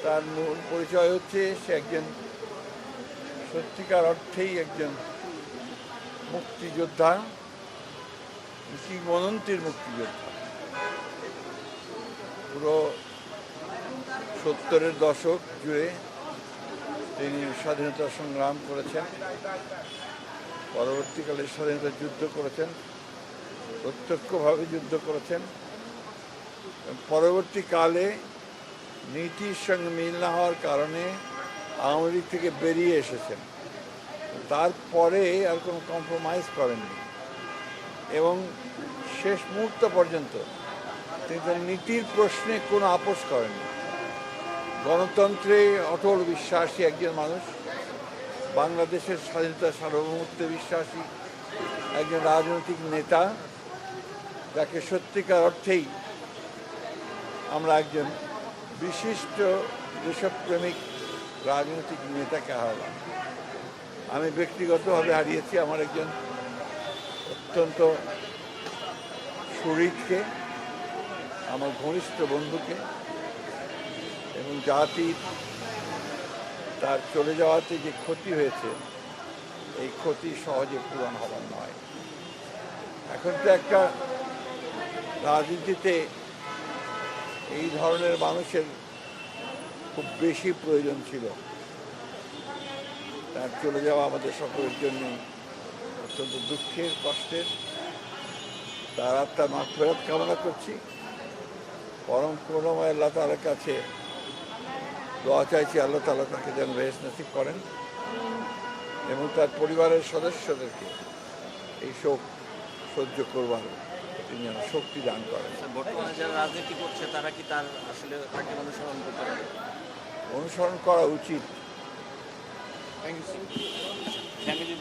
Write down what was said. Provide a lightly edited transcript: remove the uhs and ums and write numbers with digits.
তার মূল পরিচয় হচ্ছে সে একজন সত্যিকার অর্থেই একজন মুক্তিযোদ্ধা, কিংবদন্তির মুক্তিযোদ্ধা। পুরো 70-এর দশক জুড়ে তিনি স্বাধীনতা সংগ্রাম করেছেন, পরবর্তীকালে স্বাধীনতা যুদ্ধ করেছেন, প্রত্যক্ষভাবে যুদ্ধ করেছেন। পরবর্তীকালে নীতির সঙ্গে মিল না হওয়ার কারণে আওয়ামী লীগ থেকে বেরিয়ে এসেছেন। তারপরে আর কোনো কম্প্রোমাইজ করেননি এবং শেষ মুহূর্ত পর্যন্ত তিনি তার নীতির প্রশ্নে কোনো আপোষ করেননি। গণতন্ত্রে অটল বিশ্বাসী একজন মানুষ, বাংলাদেশের স্বাধীনতা সার্বভৌমত্বে বিশ্বাসী একজন রাজনৈতিক নেতা, যাকে সত্যিকার অর্থেই আমরা একজন বিশিষ্ট দেশপ্রেমিক রাজনৈতিক নেতাকে হারালাম। আমি ব্যক্তিগতভাবে হারিয়েছি আমার একজন অত্যন্ত সুহৃদকে, আমার ঘনিষ্ঠ বন্ধুকে, এবং জাতির তার চলে যাওয়াতে যে ক্ষতি হয়েছে এই ক্ষতি সহজে পূরণ হবার নয়। এখন তো একটা রাজনীতিতে এই ধরনের মানুষের খুব বেশি প্রয়োজন ছিল। তার চলে যাওয়া আমাদের সকলের জন্য অত্যন্ত দুঃখের, কষ্টের। তার আত্মার মাগফিরাত কামনা করছি। পরম করুণাময় আল্লাহ তাআলার কাছে দোয়া চাইছি, আল্লাহ তাআলা তাকে যেন বেহেশত নসিব করেন এবং তার পরিবারের সদস্যদেরকে এই শোক সহ্য করবার তিনি যেন শক্তি দান করেন। বর্তমানে যারা রাজনীতি করছে তারা কি তার আসলে তাকে অনুসরণ করতে পারে? অনুসরণ করা উচিত। Thank you.